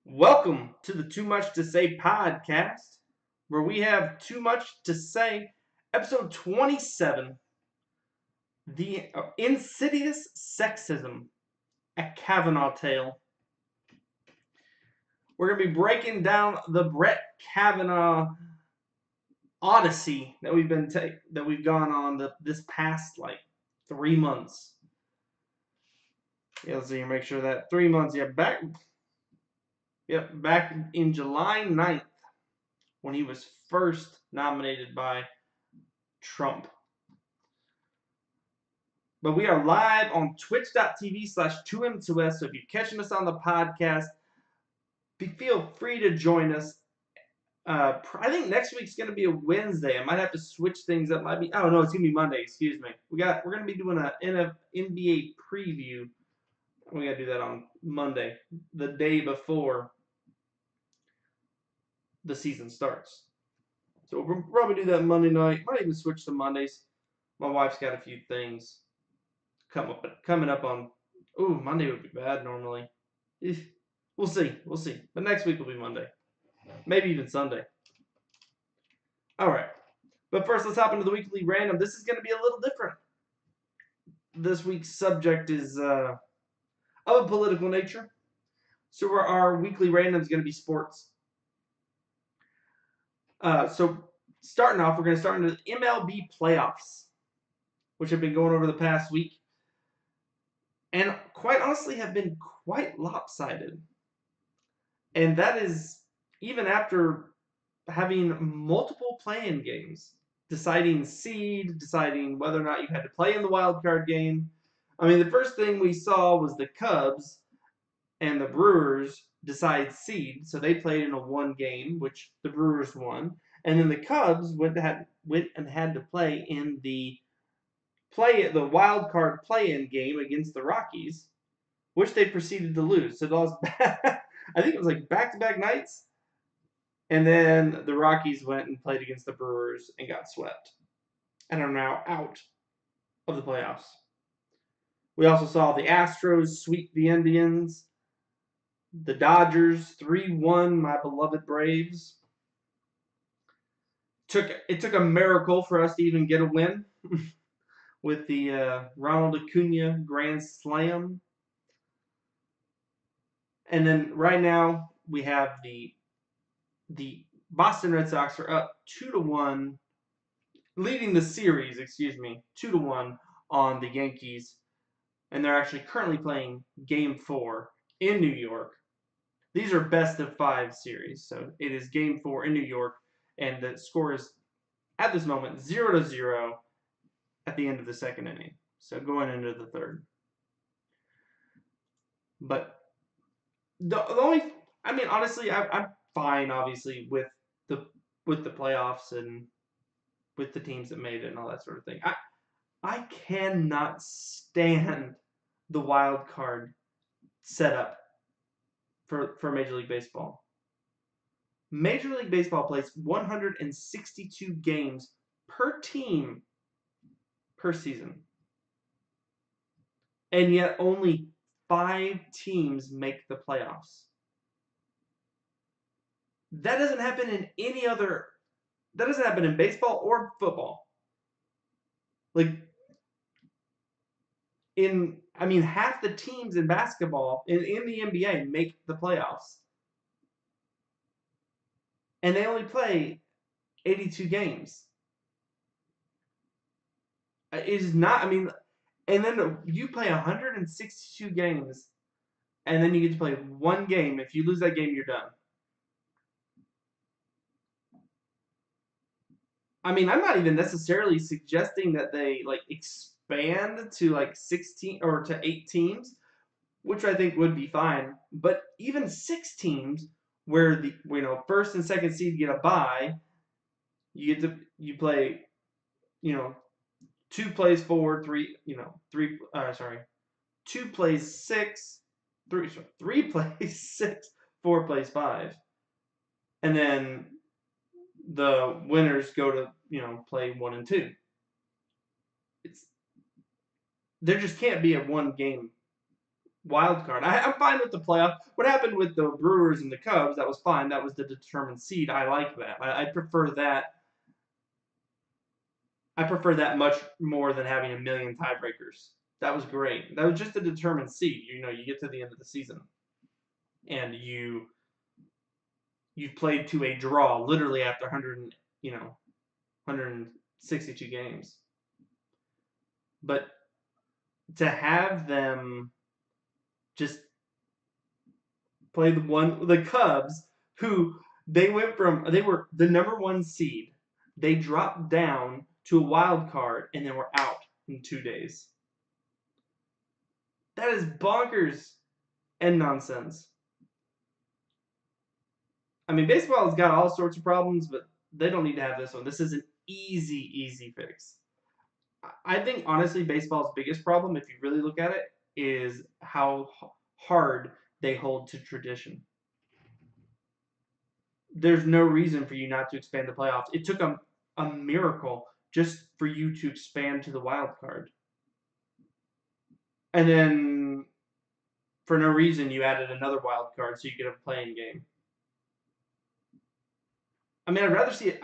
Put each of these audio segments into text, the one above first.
Welcome to the Too Much to Say podcast, where we have too much to say. Episode 27, the Insidious Sexism, a Kavanaugh tale. We're going to be breaking down the Brett Kavanaugh odyssey that we've gone on this past 3 months. Yeah, let's see here, make sure that 3 months. Back in July 9th, when he was first nominated by Trump. But we are live on twitch.tv/2m2s. So if you're catching us on the podcast, feel free to join us. I think next week's going to be a Wednesday. I might have to switch things up. No, it's going to be Monday. Excuse me. We're going to be doing an NBA preview. We got to do that on Monday, the day before the season starts. So we'll probably do that Monday night. Might even switch to Mondays. My wife's got a few things coming up on. Ooh, Monday would be bad normally. We'll see. But next week will be Monday. Maybe even Sunday. All right. But first, let's hop into the weekly random. This is going to be a little different. This week's subject is of a political nature. So our weekly random is going to be sports. So starting off, we're going to start into the MLB playoffs, which have been going over the past week. And quite honestly have been quite lopsided. And that is even after having multiple play-in games, deciding seed, deciding whether or not you had to play in the wild card game. I mean, the first thing we saw was the Cubs and the Brewers decide seed, so they played in a one game, which the Brewers won, and then the Cubs went and had to play in the wild card play-in game against the Rockies, which they proceeded to lose. So lost I think it was like back-to-back nights. And then the Rockies went and played against the Brewers and got swept and are now out of the playoffs. We also saw the Astros sweep the Indians. The Dodgers 3-1, my beloved Braves. It took a miracle for us to even get a win with the Ronald Acuna grand slam. And then right now we have the Boston Red Sox are up 2-1, leading the series, 2-1 on the Yankees. And they're actually currently playing Game 4 in New York. These are best of 5 series, so it is Game 4 in New York, and the score is, at this moment, 0-0 at the end of the second inning. So going into the third. But honestly, I'm fine, obviously, with the playoffs and with the teams that made it and all that sort of thing. I cannot stand the wild card setup for Major League Baseball. Major League Baseball plays 162 games per team per season. And yet only 5 teams make the playoffs. That doesn't happen in that doesn't happen in baseball or football. Half the teams in basketball in the NBA make the playoffs. And they only play 82 games. It is not, and then you play 162 games, and then you get to play one game. If you lose that game, you're done. I'm not even necessarily suggesting that they expand to 16 or to 8 teams, which I think would be fine. But even 6 teams, where the first and second seed get a bye, you play 2 plays 4, 3 2 plays 6, 3 plays 6, 4 plays 5, and then the winners go to play 1 and 2. There just can't be a one game wild card. I'm fine with the playoff. What happened with the Brewers and the Cubs? That was fine. That was the determined seed. I like that. I prefer that. I prefer that much more than having a million tiebreakers. That was great. That was just a determined seed. You get to the end of the season, and you've played to a draw literally after 162 games. But to have them just play the Cubs, who they were the number one seed, they dropped down to a wild card and then were out in 2 days. That is bonkers and nonsense. I mean, baseball has got all sorts of problems, but they don't need to have this one. This is an easy fix. I think honestly, baseball's biggest problem, if you really look at it, is how hard they hold to tradition. There's no reason for you not to expand the playoffs. It took a miracle just for you to expand to the wild card. And then for no reason you added another wild card so you get a playing game. I mean, I'd rather see a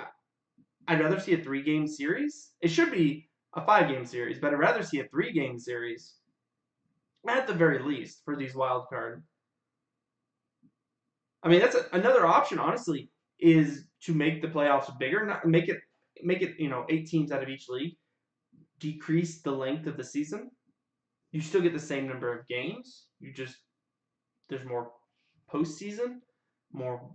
3-game series. It should be a 5-game series, but I'd rather see a 3-game series at the very least for these wild card. I mean, that's another option. Honestly, is to make the playoffs bigger, not make it 8 teams out of each league, decrease the length of the season. You still get the same number of games. There's more postseason, more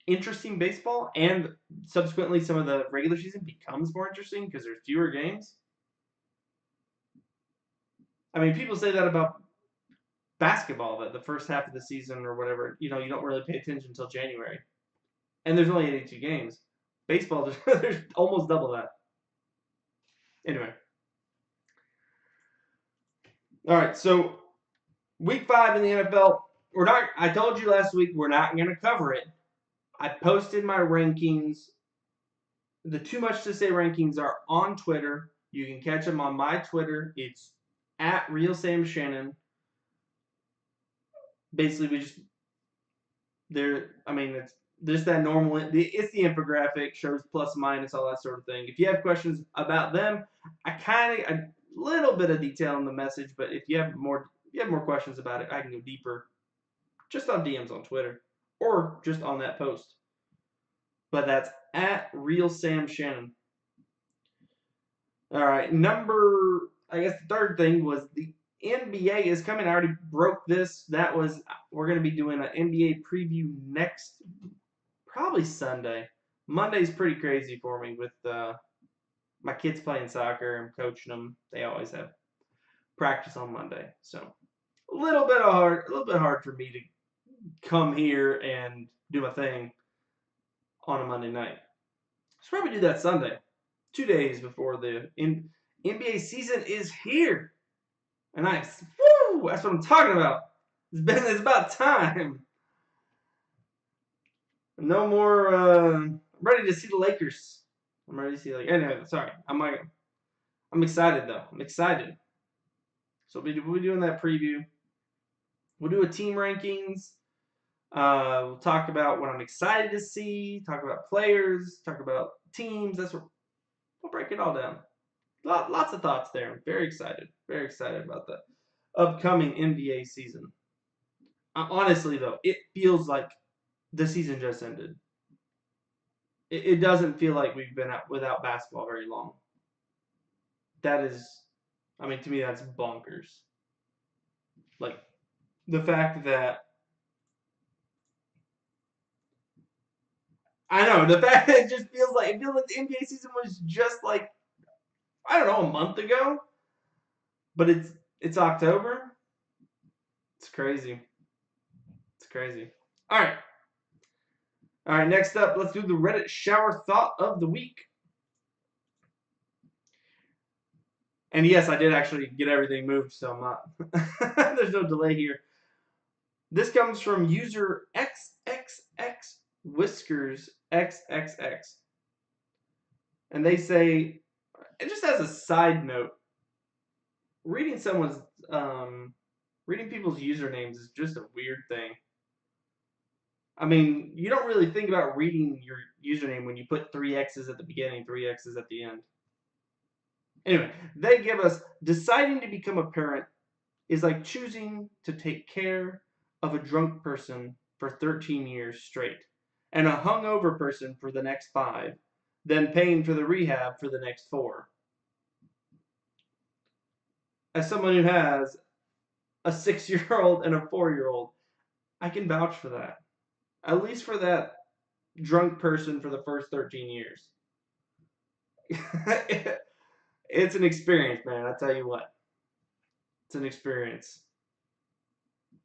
interesting baseball, and subsequently some of the regular season becomes more interesting because there's fewer games. I mean, people say that about basketball, that the first half of the season or whatever, you don't really pay attention until January. And there's only 82 games. Baseball, there's almost double that. Anyway. All right, so week 5 in the NFL, I told you last week we're not going to cover it. I posted my rankings. The Too Much to Say rankings are on Twitter. You can catch them on my Twitter. It's at Real Sam Shannon. Basically, it's just that normal. It's the infographic, shows plus minus, all that sort of thing. If you have questions about them, a little bit of detail in the message, but if you have more questions about it, I can go deeper, just on DMs on Twitter or just on that post. But that's at Real Sam Shannon. All right, the third thing was the NBA is coming. I already broke this. We're going to be doing an NBA preview next, probably Sunday. Monday's pretty crazy for me with my kids playing soccer. I'm coaching them. They always have practice on Monday, so a little bit hard for me to come here and do my thing on a Monday night. So probably do that Sunday, 2 days before the NBA season is here. And that's what I'm talking about. It's about time. No more. I'm ready to see the Lakers. I'm ready to see anyway. Sorry, I'm excited though. I'm excited. So we'll be doing that preview. We'll do a team rankings. We'll talk about what I'm excited to see. Talk about players. Talk about teams. We'll break it all down. Lots of thoughts there. I'm very excited. Very excited about the upcoming NBA season. Honestly, though, it feels like the season just ended. It doesn't feel like we've been out without basketball very long. To me, that's bonkers. Like, the fact that it just feels like the NBA season was just like, I don't know, a month ago. But it's October. It's crazy. It's crazy. All right, next up, let's do the Reddit shower thought of the week. And yes, I did actually get everything moved, so I'm not. There's no delay here. This comes from user XXX Whiskers XXX. And they say, just as a side note, reading someone's Reading people's usernames is just a weird thing. I mean, you don't really think about reading your username when you put 3 X's at the beginning, 3 X's at the end. Anyway, they give us deciding to become a parent is like choosing to take care of a drunk person for 13 years straight and a hungover person for the next 5, then paying for the rehab for the next 4. As someone who has a 6-year-old and a 4-year-old, I can vouch for that. At least for that drunk person for the first 13 years. It's an experience, man. I tell you what. It's an experience.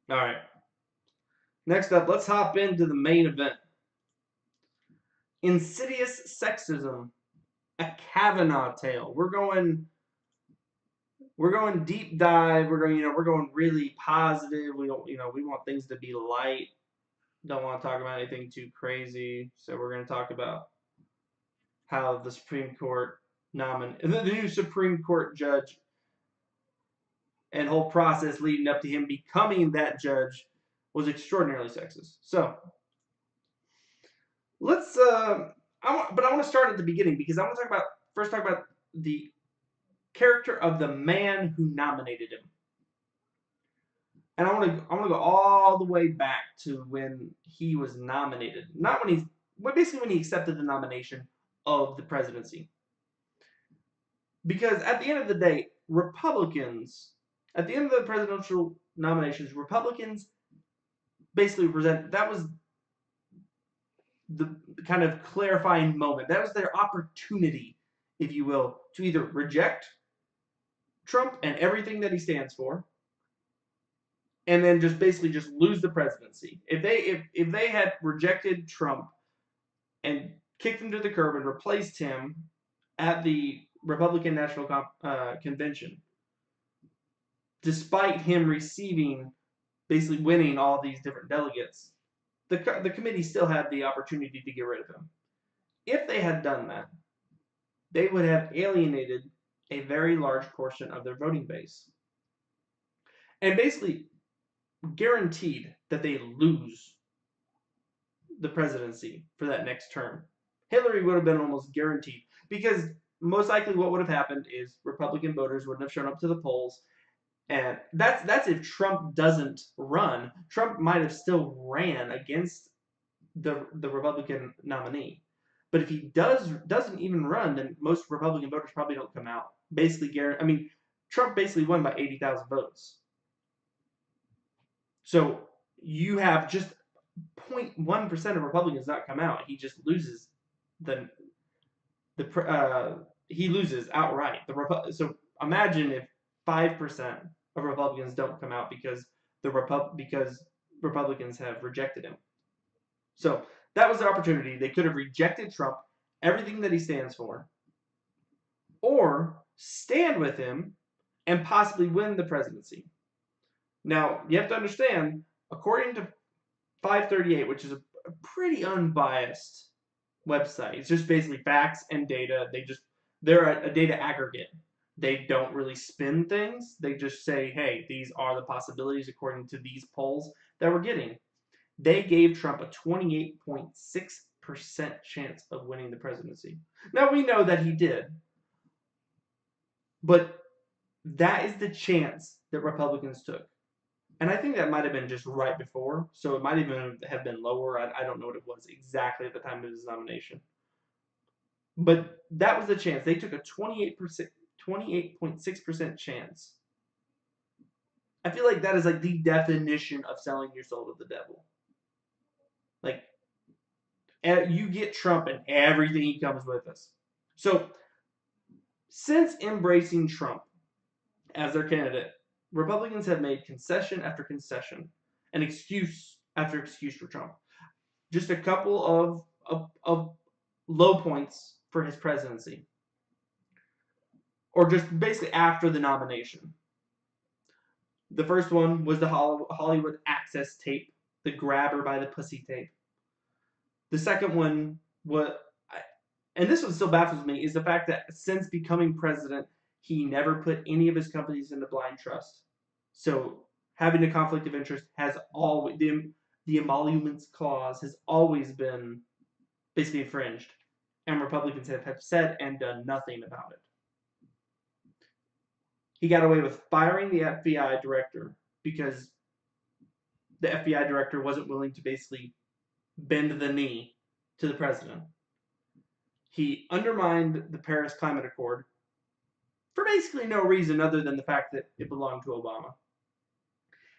All right. Next up, let's hop into the main event. Insidious Sexism, a Kavanaugh tale. We're going deep dive. We're going really positive. We don't, we want things to be light. Don't want to talk about anything too crazy. So we're going to talk about how the Supreme Court the new Supreme Court judge and whole process leading up to him becoming that judge was extraordinarily sexist. So let's I want to start at the beginning because I want to talk about the character of the man who nominated him. And I want to go all the way back to when he was nominated. Not when basically when he accepted the nomination of the presidency. Because at the end of the day, at the end of the presidential nominations, Republicans basically that was the kind of clarifying moment. That was their opportunity, if you will, to either reject Trump and everything that he stands for, and then just basically just lose the presidency. If they had rejected Trump and kicked him to the curb and replaced him at the Republican National Convention, despite him basically winning all these different delegates, the committee still had the opportunity to get rid of him. If they had done that, they would have alienated a very large portion of their voting base. And basically guaranteed that they lose the presidency for that next term. Hillary would have been almost guaranteed because most likely what would have happened is Republican voters wouldn't have shown up to the polls. And that's if Trump doesn't run. Trump might have still ran against the Republican nominee. But if he doesn't even run, then most Republican voters probably don't come out. Trump basically won by 80,000 votes. So you have just 0.1% of Republicans not come out. He just loses he loses outright. So imagine if 5% of Republicans don't come out because Republicans have rejected him. So that was the opportunity. They could have rejected Trump, everything that he stands for, or stand with him and possibly win the presidency. Now, you have to understand, according to 538, which is a pretty unbiased website, it's just basically facts and data. They're a data aggregate. They don't really spin things. They just say, hey, these are the possibilities according to these polls that we're getting. They gave Trump a 28.6% chance of winning the presidency. Now, we know that he did, but that is the chance that Republicans took. And I think that might have been just right before, so it might even have been lower. I don't know what it was exactly at the time of his nomination. But that was the chance. They took a 28.6% chance. I feel like that is like the definition of selling your soul to the devil. Like, you get Trump and everything he comes with us. So, since embracing Trump as their candidate, Republicans have made concession after concession and excuse after excuse for Trump. Just a couple of low points for his presidency. Or just basically after the nomination. The first one was the Hollywood Access tape, the grabber by the pussy tape. The second one and this one still baffles me, is the fact that since becoming president, he never put any of his companies into blind trust. So having a conflict of interest has always the emoluments clause has always been basically infringed, and Republicans have said and done nothing about it. He got away with firing the FBI director because the FBI director wasn't willing to basically bend the knee to the president. He undermined the Paris Climate Accord for basically no reason other than the fact that it belonged to Obama.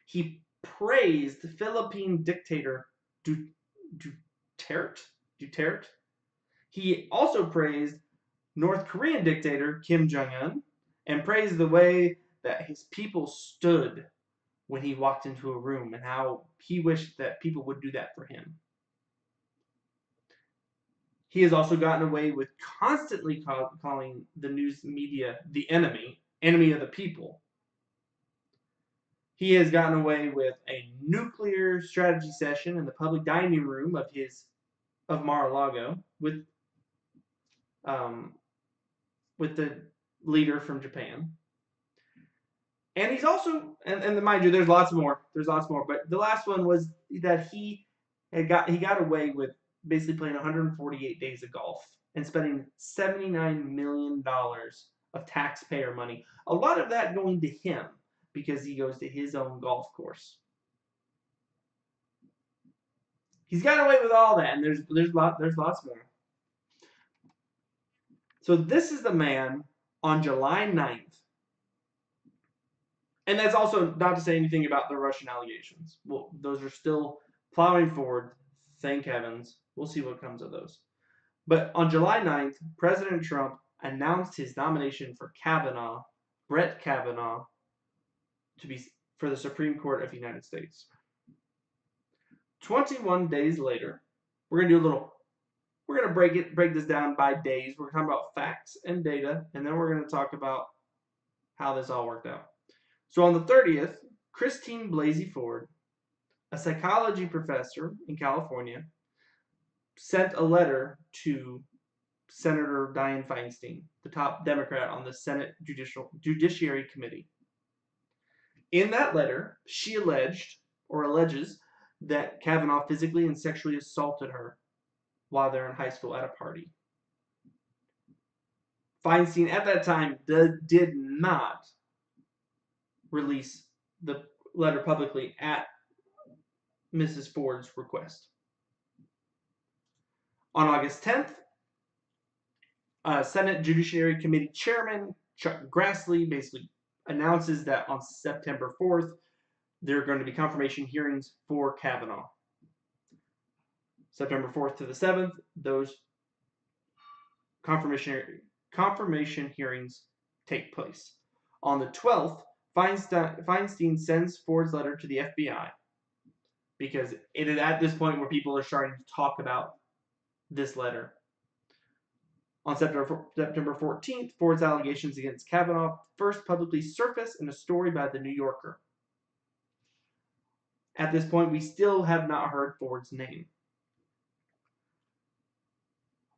He praised the Philippine dictator Duterte. He also praised North Korean dictator Kim Jong-un and praised the way that his people stood when he walked into a room and how he wished that people would do that for him. He has also gotten away with constantly calling the news media the enemy of the people. He has gotten away with a nuclear strategy session in the public dining room of Mar-a-Lago with the leader from Japan. And he's also, and mind you, there's lots more, but the last one was that he got away with basically playing 148 days of golf and spending $79 million of taxpayer money. A lot of that going to him because he goes to his own golf course. He's got away with all that, and there's lots more. So this is the man on July 9th. And that's also not to say anything about the Russian allegations. Well, those are still plowing forward. Thank heavens. We'll see what comes of those. But on July 9th, President Trump announced his nomination for Brett Kavanaugh, for the Supreme Court of the United States. 21 days later, we're going to break this down by days. We're going to talk about facts and data, and then we're going to talk about how this all worked out. So on the 30th, Christine Blasey Ford, a psychology professor in California, sent a letter to Senator Dianne Feinstein, the top Democrat on the Senate Judiciary Committee. In that letter, she alleges that Kavanaugh physically and sexually assaulted her while they're in high school at a party. Feinstein at that time did not release the letter publicly at Mrs. Ford's request. On August 10th, Senate Judiciary Committee Chairman Chuck Grassley basically announces that on September 4th, there are going to be confirmation hearings for Kavanaugh. September 4th to the 7th, those confirmation hearings take place. On the 12th, Feinstein sends Ford's letter to the FBI because it is at this point where people are starting to talk about this letter. On September 14th, Ford's allegations against Kavanaugh first publicly surfaced in a story by The New Yorker. At this point, we still have not heard Ford's name.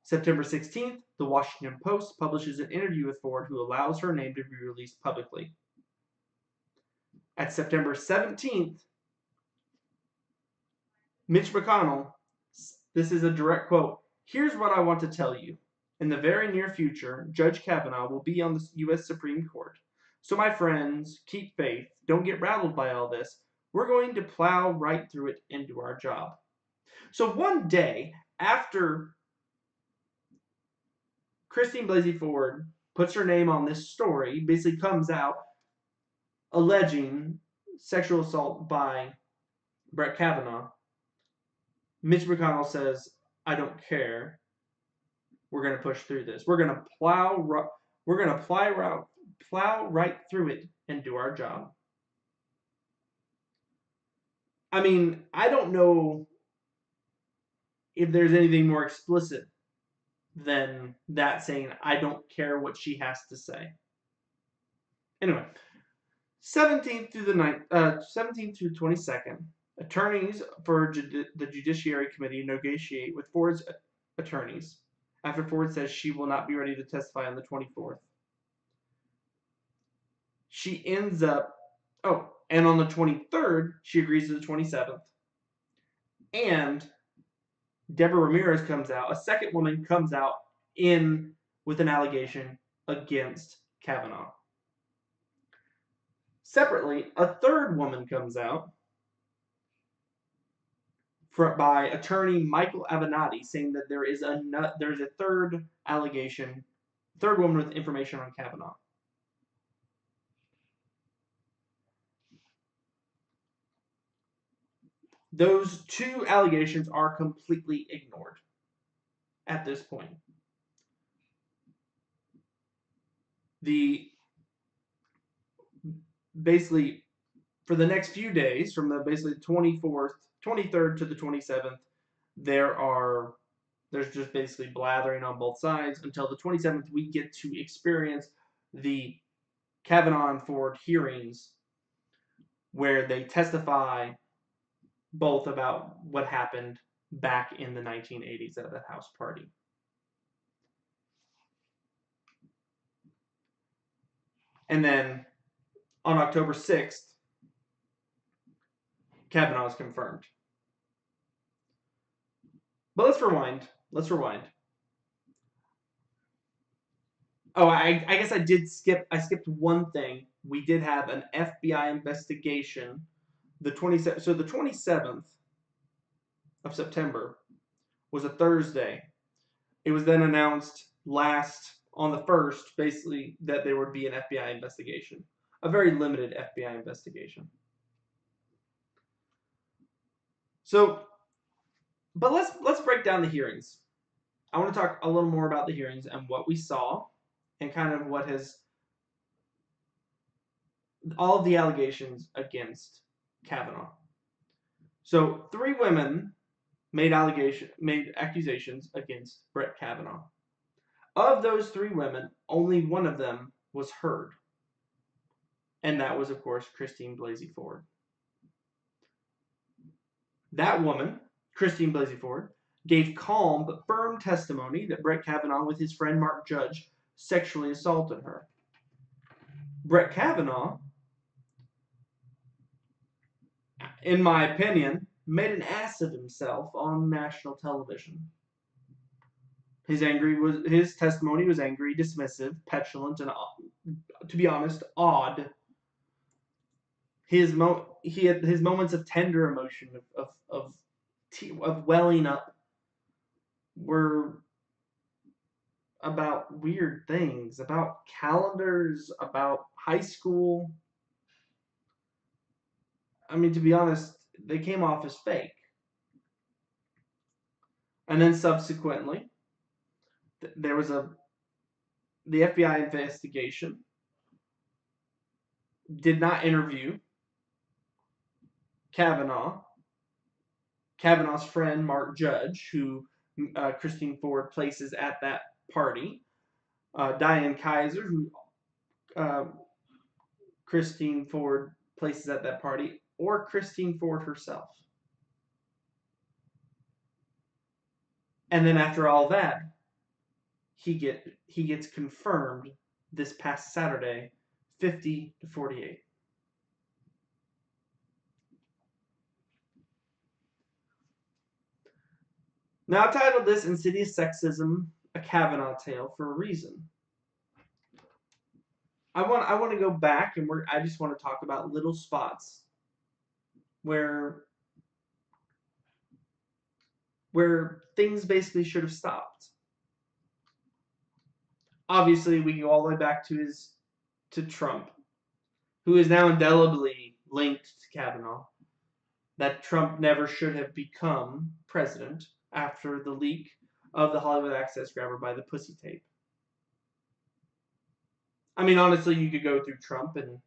September 16th, The Washington Post publishes an interview with Ford who allows her name to be released publicly. At September 17th, Mitch McConnell, this is a direct quote, "Here's what I want to tell you. In the very near future, Judge Kavanaugh will be on the U.S. Supreme Court. So my friends, keep faith. Don't get rattled by all this. We're going to plow right through it and do our job." So one day after Christine Blasey Ford puts her name on this story, basically comes out alleging sexual assault by Brett Kavanaugh, Mitch McConnell says, "I don't care. We're going to push through this. We're going to plow right through it and do our job." I mean, I don't know if there's anything more explicit than that saying, "I don't care what she has to say." Anyway, 17th through 22nd, attorneys for the Judiciary Committee negotiate with Ford's attorneys after Ford says she will not be ready to testify on the 24th. She ends up, And on the 23rd, she agrees to the 27th. And Deborah Ramirez comes out. A second woman comes out with an allegation against Kavanaugh. Separately, a third woman comes out by attorney Michael Avenatti, saying that there's a third allegation, third woman with information on Kavanaugh. Those two allegations are completely ignored at this point. Basically, for the next few days, from the basically 24th, 23rd to the 27th, there's just basically blathering on both sides until the 27th. We get to experience the Kavanaugh and Ford hearings, where they testify both about what happened back in the 1980s at the house party. And then on October 6th, Kavanaugh is confirmed. But let's rewind. Oh, I guess I skipped one thing. We did have an FBI investigation. The 27th of September was a Thursday. It was then announced on the 1st, basically, that there would be an FBI investigation. A very limited FBI investigation. So, but let's break down the hearings. I want to talk a little more about the hearings and what we saw, and kind of what has all of the allegations against Kavanaugh. So 3 women made accusations against Brett Kavanaugh. Of those 3 women, only one of them was heard, and that was, of course, Christine Blasey Ford. That woman, Christine Blasey Ford, gave calm but firm testimony that Brett Kavanaugh, with his friend Mark Judge, sexually assaulted her. Brett Kavanaugh, in my opinion, made an ass of himself on national television. His testimony was angry, dismissive, petulant, and, to be honest, odd. He had his moments of tender emotion, of welling up, were about weird things, about calendars, about high school. I mean, to be honest, they came off as fake. And then subsequently, there was the FBI investigation did not interview Kavanaugh's friend Mark Judge, who Christine Ford places at that party, Diane Kaiser, who Christine Ford places at that party, or Christine Ford herself. And then after all that, he gets confirmed this past Saturday, 50-48. Now, I titled this Insidious Sexism, a Kavanaugh Tale for a reason. I want to go back, and I just want to talk about little spots where things basically should have stopped. Obviously, we go all the way back to Trump, who is now indelibly linked to Kavanaugh. That Trump never should have become president after the leak of the Hollywood Access grabber by the pussy tape. I mean, honestly, you could go through Trump, and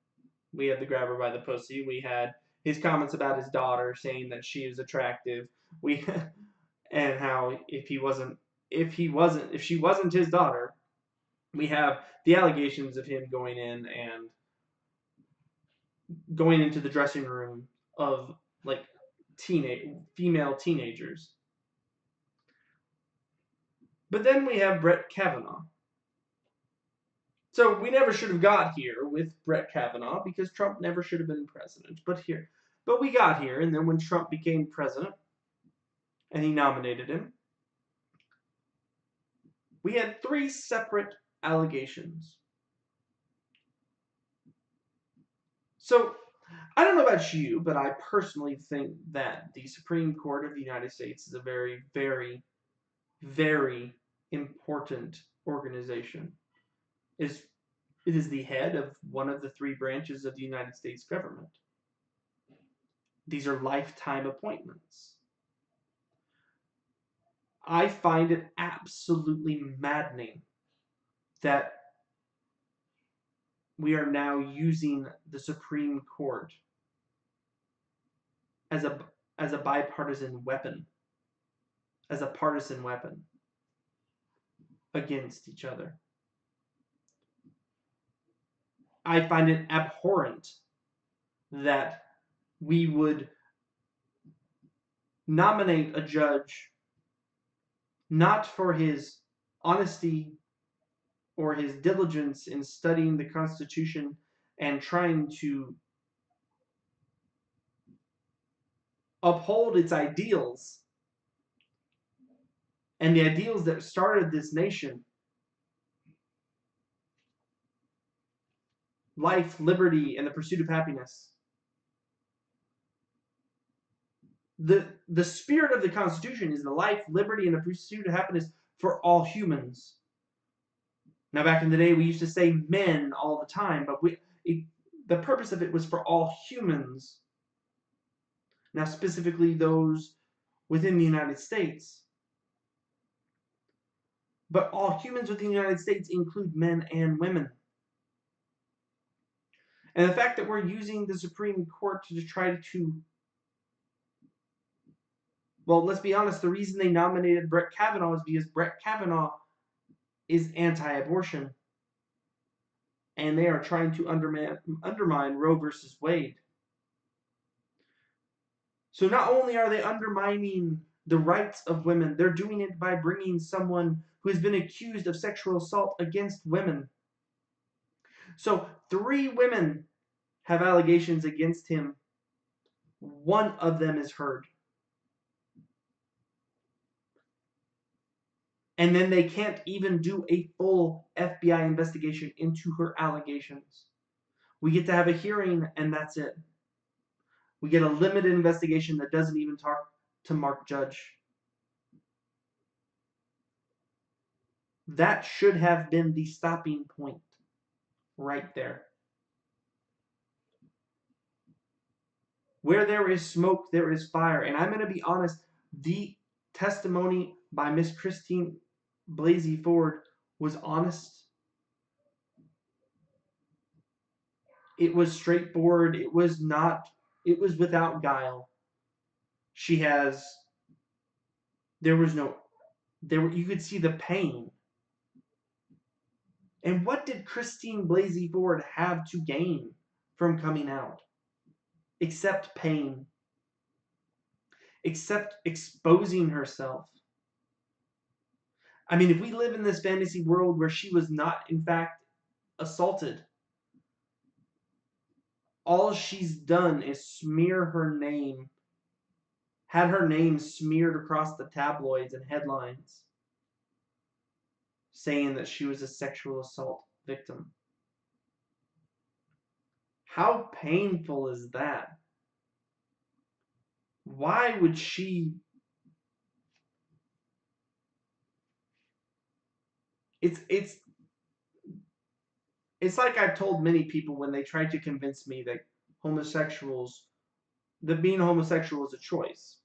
we had the grabber by the pussy. We had his comments about his daughter, saying that she is attractive. And how if she wasn't his daughter, we have the allegations of him going into the dressing room of like female teenagers. But then we have Brett Kavanaugh. So we never should have got here with Brett Kavanaugh because Trump never should have been president. But we got here, and then when Trump became president and he nominated him, we had 3 separate allegations. So I don't know about you, but I personally think that the Supreme Court of the United States is a very, very, very important organization. It is the head of one of the 3 branches of the United States government. These are lifetime appointments. I find it absolutely maddening that we are now using the Supreme Court as a bipartisan weapon, as a partisan weapon against each other. I find it abhorrent that we would nominate a judge not for his honesty or his diligence in studying the Constitution and trying to uphold its ideals and the ideals that started this nation: life, liberty, and the pursuit of happiness. The spirit of the Constitution is the life, liberty, and the pursuit of happiness for all humans. Now, back in the day, we used to say men all the time, but the purpose of it was for all humans. Now, specifically those within the United States. But all humans within the United States include men and women. And the fact that we're using the Supreme Court to try to, well, let's be honest, the reason they nominated Brett Kavanaugh is because Brett Kavanaugh is anti-abortion. And they are trying to undermine Roe versus Wade. So not only are they undermining the rights of women, they're doing it by bringing someone who has been accused of sexual assault against women. So 3 women have allegations against him. 1 of them is heard. And then they can't even do a full FBI investigation into her allegations. We get to have a hearing, and that's it. We get a limited investigation that doesn't even talk to Mark Judge. That should have been the stopping point right there. Where there is smoke, there is fire. And I'm going to be honest, the testimony by Miss Christine Blasey Ford was honest. It was straightforward. It was without guile. You could see the pain. And what did Christine Blasey Ford have to gain from coming out? Except pain. Except exposing herself. I mean, if we live in this fantasy world where she was not, in fact, assaulted, all she's done is smear her name, had her name smeared across the tabloids and headlines, saying that she was a sexual assault victim. How painful is that? Why would she... It's like I've told many people when they tried to convince me that being homosexual is a choice.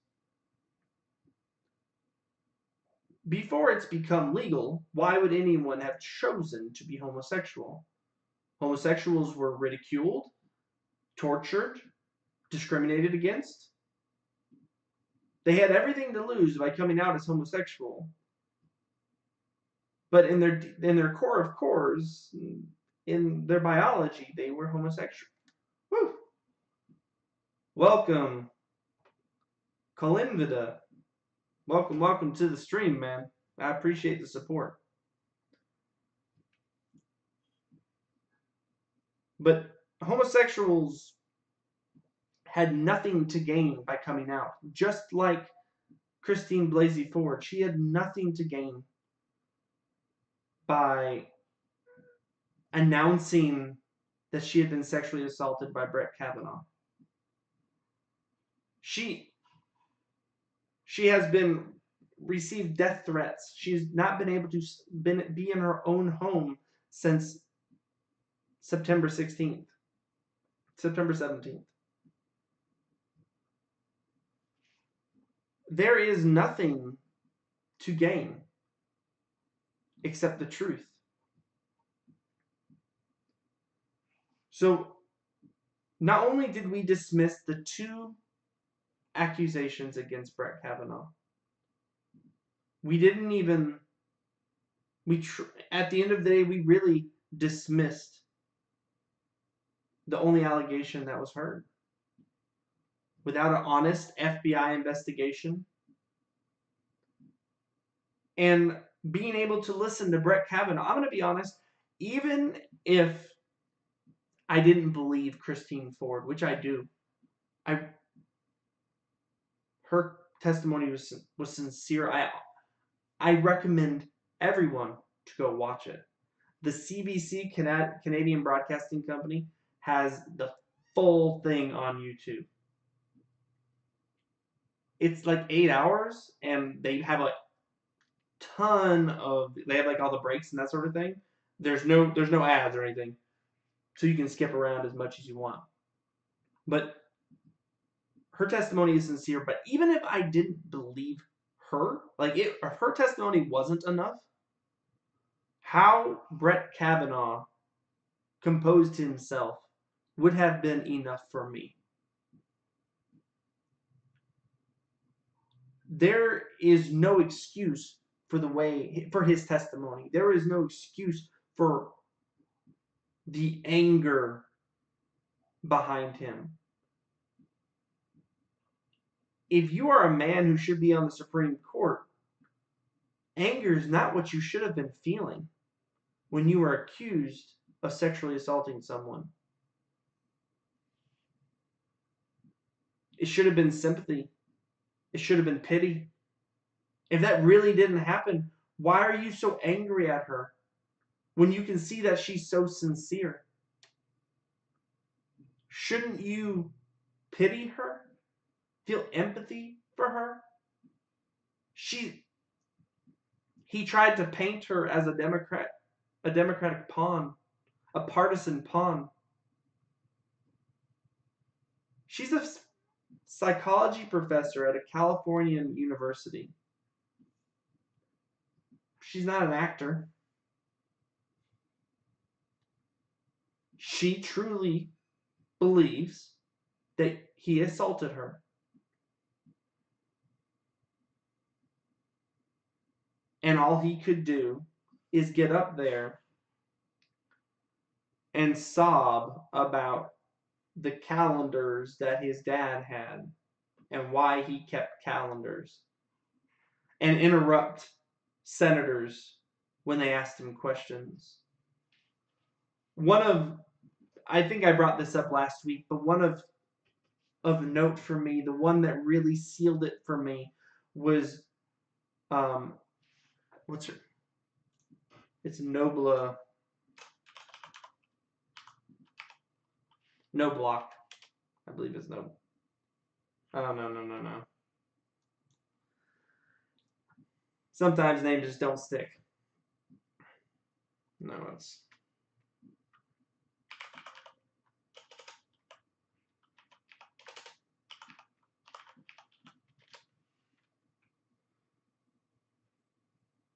Before it's become legal, why would anyone have chosen to be homosexual? Homosexuals were ridiculed, tortured, discriminated against. They had everything to lose by coming out as homosexual. But in their core of cores, in their biology, they were homosexual. Woo! Welcome, Kalinvida. Welcome to the stream, man. I appreciate the support. But homosexuals had nothing to gain by coming out. Just like Christine Blasey Ford, she had nothing to gain by announcing that she had been sexually assaulted by Brett Kavanaugh. She has been received death threats. She's not been able to be in her own home since September 16th, September 17th. There is nothing to gain except the truth. So not only did we dismiss the 2 accusations against Brett Kavanaugh, we didn't even, at the end of the day, we really dismissed the only allegation that was heard. Without an honest FBI investigation, and being able to listen to Brett Kavanaugh, I'm going to be honest, even if I didn't believe Christine Ford, which I do, her testimony was sincere. I recommend everyone to go watch it. The CBC, Canadian Broadcasting Company, has the full thing on YouTube. It's like 8 hours, and they have a ton of, they have like all the breaks and that sort of thing. There's no ads or anything, so you can skip around as much as you want. But her testimony is sincere. But even if I didn't believe her, like if her testimony wasn't enough, how Brett Kavanaugh composed himself would have been enough for me. There is no excuse for his testimony. There is no excuse for the anger behind him. If you are a man who should be on the Supreme Court, anger is not what you should have been feeling when you were accused of sexually assaulting someone. It should have been sympathy. It should have been pity. If that really didn't happen, why are you so angry at her when you can see that she's so sincere? Shouldn't you pity her? Feel empathy for her? He tried to paint her as a Democratic pawn, a partisan pawn. She's a psychology professor at a Californian university. She's not an actor. She truly believes that he assaulted her. And all he could do is get up there and sob about the calendars that his dad had and why he kept calendars, and interrupt senators when they asked him questions. I think I brought this up last week, but one of note for me, the one that really sealed it for me was, what's her? It's Nobla. Noblock, I believe it's no. Oh, no. Sometimes names just don't stick. No, it's.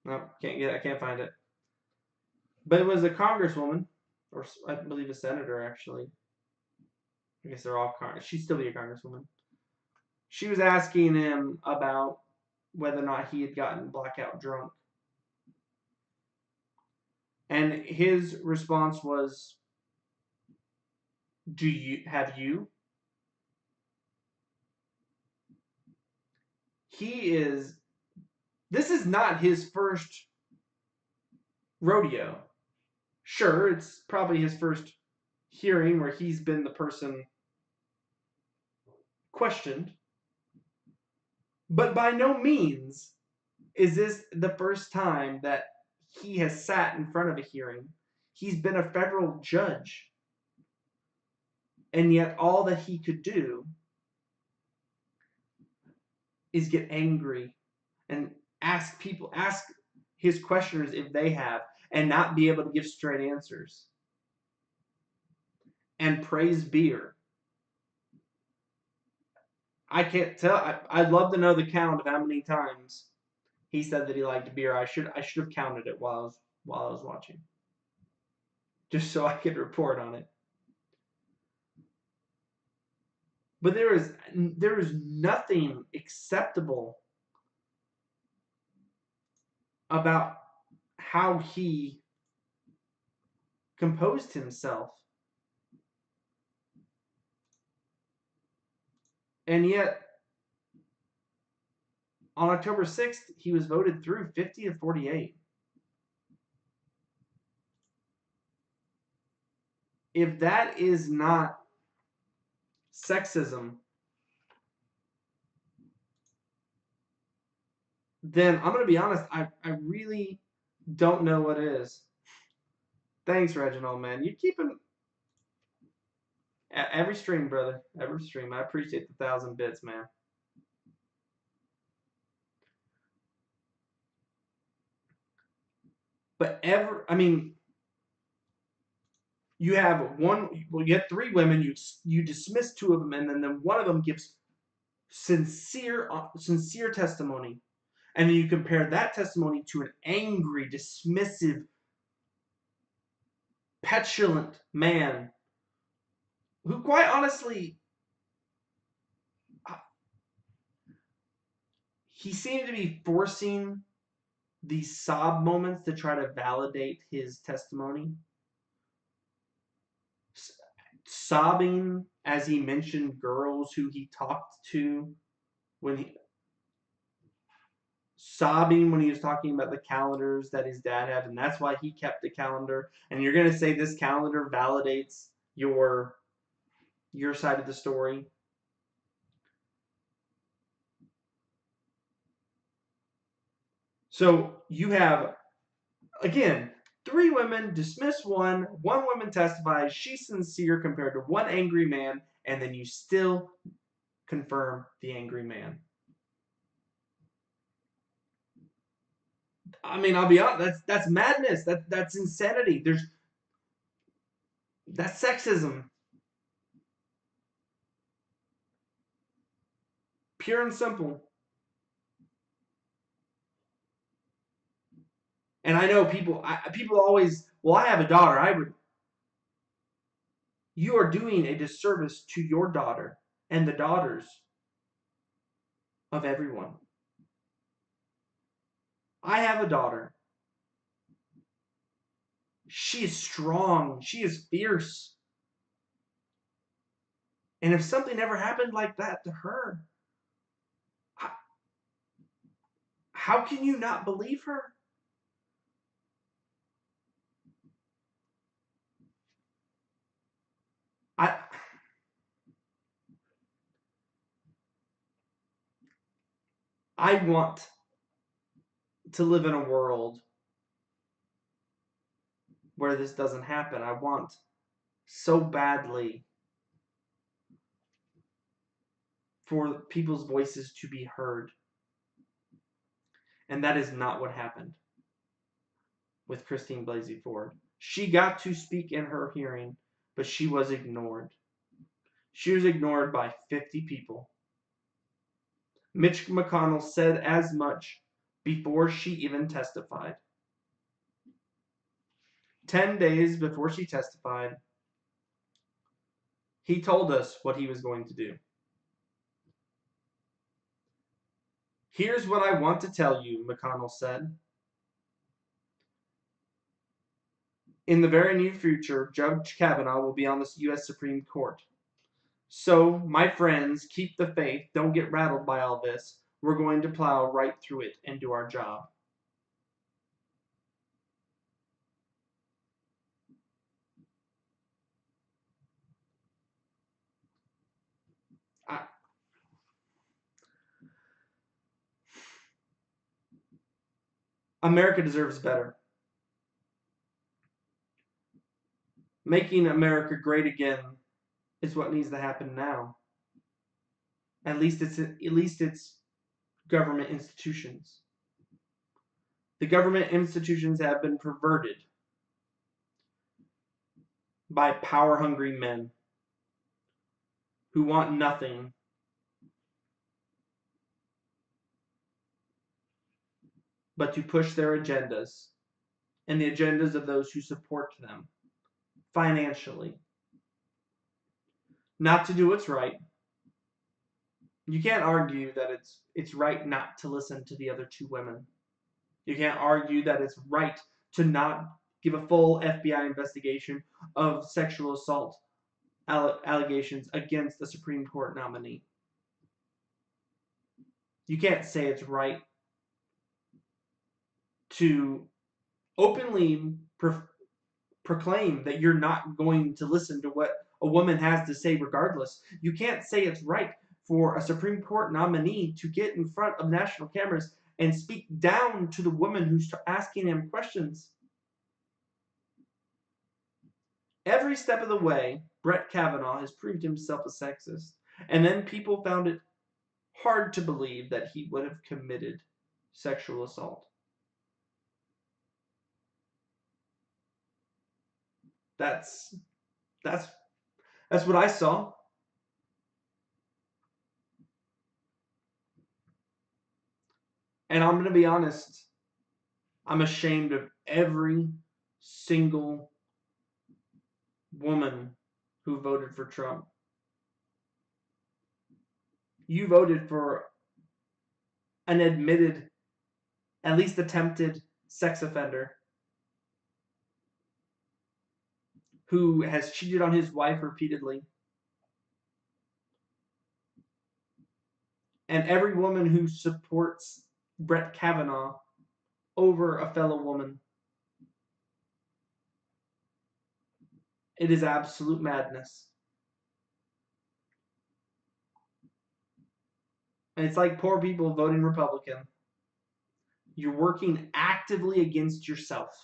No, I can't find it. But it was a congresswoman, or I believe a senator, actually. I guess they're all she'd still be a congresswoman. She was asking him about whether or not he had gotten blackout drunk. And his response was, have you? This is not his first rodeo. Sure, it's probably his first hearing where he's been the person questioned, but by no means is this the first time that he has sat in front of a hearing. He's been a federal judge, and yet all that he could do is get angry and ask his questioners if they have, and not be able to give straight answers, and praise beer. I can't tell. I'd love to know the count of how many times he said that he liked beer. I should have counted it while I was watching, just so I could report on it. But there is nothing acceptable about how he composed himself. And yet, on October 6th, he was voted through 50-48. If that is not sexism, then I'm going to be honest, I really don't know what is. Thanks, Reginald, man. You keep him every stream, brother. Every stream. I appreciate the 1,000 bits, man. But you have you have 3 women, you dismiss 2 of them, and then one of them gives sincere testimony. And then you compare that testimony to an angry, dismissive, petulant man who, quite honestly, he seemed to be forcing these sob moments to try to validate his testimony. Sobbing as he mentioned girls who he talked to, sobbing when he was talking about the calendars that his dad had, and that's why he kept the calendar. And you're going to say this calendar validates your side of the story? So you have, again, 3 women, dismiss 1 woman testifies, she's sincere compared to 1 angry man, and then you still confirm the angry man. I mean, I'll be honest, that's madness. That's insanity. That's sexism. Pure and simple. And I know people always, well, I have a daughter. You are doing a disservice to your daughter and the daughters of everyone. I have a daughter. She is strong. She is fierce. And if something ever happened like that to her, how can you not believe her? I want to live in a world where this doesn't happen. I want so badly for people's voices to be heard. And that is not what happened with Christine Blasey Ford. She got to speak in her hearing, but she was ignored. She was ignored by 50 people. Mitch McConnell said as much before she even testified. 10 days before she testified, he told us what he was going to do. Here's what I want to tell you, McConnell said. In the very near future, Judge Kavanaugh will be on the U.S. Supreme Court. So, my friends, keep the faith. Don't get rattled by all this. We're going to plow right through it and do our job. America deserves better. Making America great again is what needs to happen now. At least it's government institutions. The government institutions have been perverted by power-hungry men who want nothing but to push their agendas and the agendas of those who support them financially. Not to do what's right. You can't argue that it's right not to listen to the other two women. You can't argue that it's right to not give a full FBI investigation of sexual assault allegations against the Supreme Court nominee. You can't say it's right to openly proclaim that you're not going to listen to what a woman has to say regardless. You can't say it's right for a Supreme Court nominee to get in front of national cameras and speak down to the woman who's asking him questions. Every step of the way, Brett Kavanaugh has proved himself a sexist, and then people found it hard to believe that he would have committed sexual assault. That's what I saw. And I'm going to be honest, I'm ashamed of every single woman who voted for Trump. You voted for an admitted, at least attempted sex offender who has cheated on his wife repeatedly. And every woman who supports Brett Kavanaugh over a fellow woman. It is absolute madness. And it's like poor people voting Republican. You're working actively against yourself.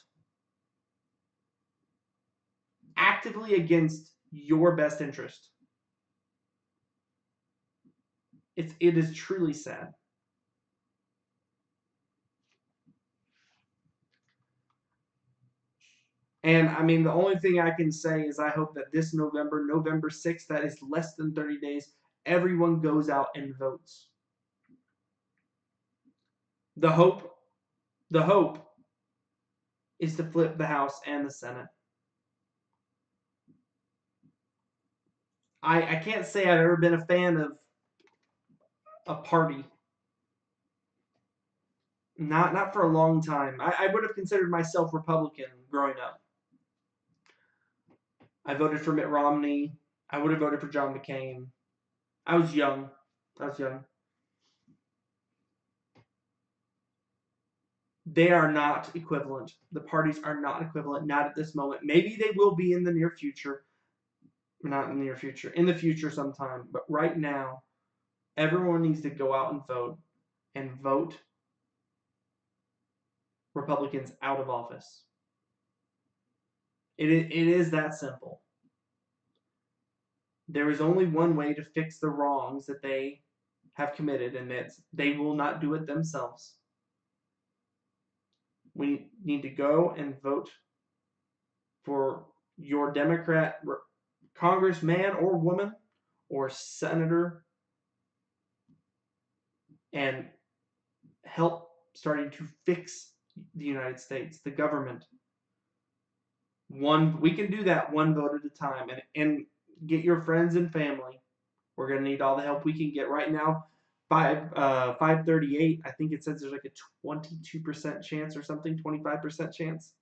Actively against your best interest. It is truly sad. And I mean, the only thing I can say is I hope that this November, November 6th, that is less than 30 days, everyone goes out and votes. The hope is to flip the House and the Senate. I can't say I've ever been a fan of a party. Not for a long time. I would have considered myself Republican growing up. I voted for Mitt Romney. I would have voted for John McCain. I was young. They are not equivalent. The parties are not equivalent, not at this moment. Maybe they will be in the near future. Not in the near future. In the future sometime. But right now, everyone needs to go out and vote Republicans out of office. It is that simple. There is only one way to fix the wrongs that they have committed, and it's they will not do it themselves. We need to go and vote for your Democrat congressman or woman or senator and help starting to fix the United States, the government. We can do that one vote at a time, and get your friends and family. We're gonna need all the help we can get right now. 538. I think it says there's like a 22% chance or something, 25% chance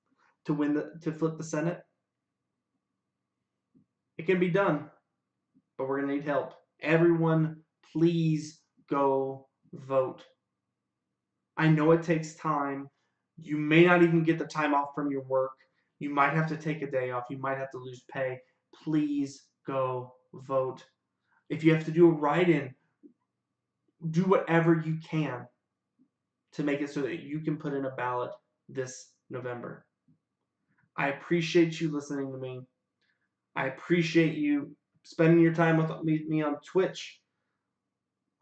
to flip the Senate. It can be done, but we're gonna need help. Everyone, please go vote. I know it takes time. You may not even get the time off from your work. You might have to take a day off. You might have to lose pay. Please go vote. If you have to do a write-in, do whatever you can. to make it so that you can put in a ballot this November. I appreciate you listening to me. I appreciate you spending your time with me on Twitch,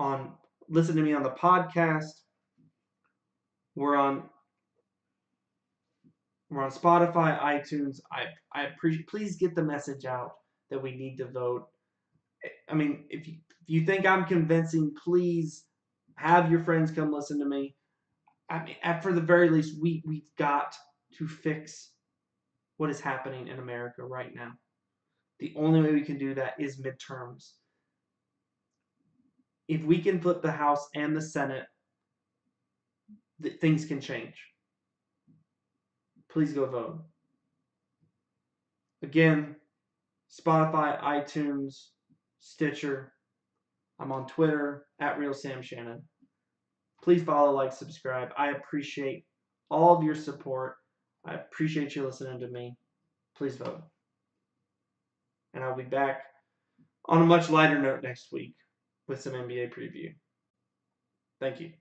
on listening to me on the podcast. We're on Spotify, iTunes. I appreciate. Please get the message out that we need to vote. I mean, if you think I'm convincing, please have your friends come listen to me. I mean, for the very least, we've got to fix what is happening in America right now. The only way we can do that is midterms. If we can flip the House and the Senate, things can change. Please go vote. Again, Spotify, iTunes, Stitcher. I'm on Twitter at RealSamShannon. Please follow, like, subscribe. I appreciate all of your support. I appreciate you listening to me. Please vote. And I'll be back on a much lighter note next week with some NBA preview. Thank you.